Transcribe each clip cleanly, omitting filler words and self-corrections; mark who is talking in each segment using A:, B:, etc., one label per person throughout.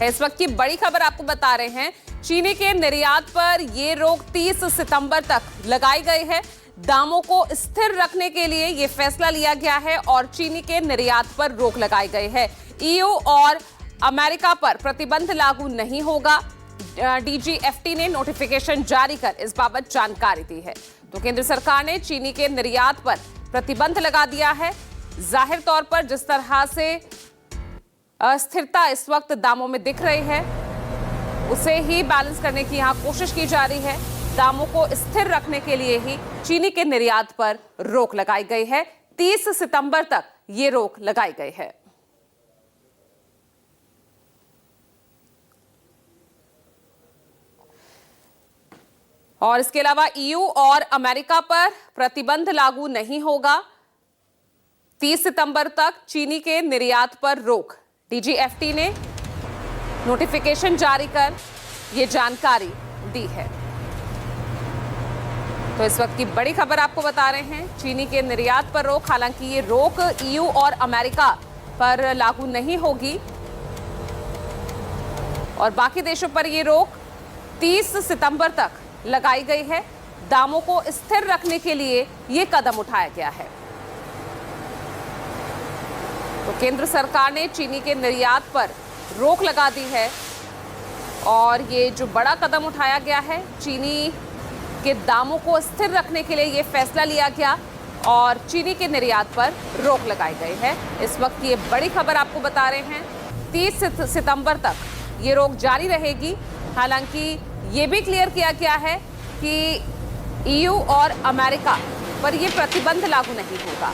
A: इस वक्त की बड़ी खबर आपको बता रहे हैं, चीनी के निर्यात पर यह रोक 30 सितंबर तक लगाई गई है। दामों को स्थिर रखने के लिए यह फैसला लिया गया है और चीनी के निर्यात पर रोक लगाई गई है। ईयू और अमेरिका पर प्रतिबंध लागू नहीं होगा। डीजीएफटी ने नोटिफिकेशन जारी कर इस बाबत जानकारी दी है। तो केंद्र सरकार ने चीनी के निर्यात पर प्रतिबंध लगा दिया है। जाहिर तौर पर जिस तरह से अस्थिरता इस वक्त दामों में दिख रही है, उसे ही बैलेंस करने की यहां कोशिश की जा रही है। दामों को स्थिर रखने के लिए ही चीनी के निर्यात पर रोक लगाई गई है। 30 सितंबर तक ये रोक लगाई गई है। और इसके अलावा ईयू और अमेरिका पर प्रतिबंध लागू नहीं होगा। 30 सितंबर तक चीनी के निर्यात पर रोक। डीजीएफटी ने नोटिफिकेशन जारी कर यह जानकारी दी है। तो इस वक्त की बड़ी खबर आपको बता रहे हैं, चीनी के निर्यात पर रोक। हालांकि ये रोक ईयू और अमेरिका पर लागू नहीं होगी और बाकी देशों पर यह रोक 30 सितंबर तक लगाई गई है। दामों को स्थिर रखने के लिए यह कदम उठाया गया है। तो केंद्र सरकार ने चीनी के निर्यात पर रोक लगा दी है और ये जो बड़ा कदम उठाया गया है, चीनी के दामों को स्थिर रखने के लिए ये फैसला लिया गया और चीनी के निर्यात पर रोक लगाई गई है। इस वक्त ये बड़ी खबर आपको बता रहे हैं, 30 सितंबर तक ये रोक जारी रहेगी। हालांकि ये भी क्लियर किया गया है कि ईयू और अमेरिका पर ये प्रतिबंध लागू नहीं होगा।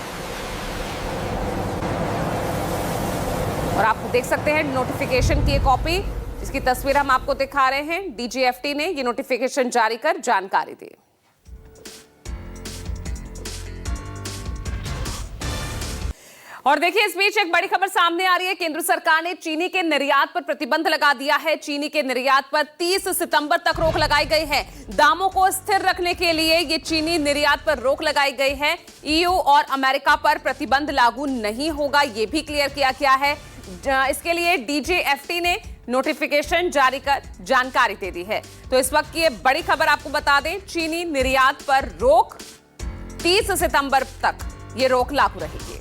A: और आप देख सकते हैं नोटिफिकेशन की एक कॉपी, जिसकी तस्वीर हम आपको दिखा रहे हैं। डीजीएफटी ने ये नोटिफिकेशन जारी कर जानकारी दी। और देखिए, इस बीच एक बड़ी खबर सामने आ रही है। केंद्र सरकार ने चीनी के निर्यात पर प्रतिबंध लगा दिया है। चीनी के निर्यात पर 30 सितंबर तक रोक लगाई गई है। दामों को स्थिर रखने के लिए ये चीनी निर्यात पर रोक लगाई गई है। ईयू और अमेरिका पर प्रतिबंध लागू नहीं होगा, ये भी क्लियर किया गया है। इसके लिए डीजीएफटी ने नोटिफिकेशन जारी कर जानकारी दे दी है। तो इस वक्त की ये बड़ी खबर आपको बता दें, चीनी निर्यात पर रोक 30 सितंबर तक ये रोक लागू रहेगी।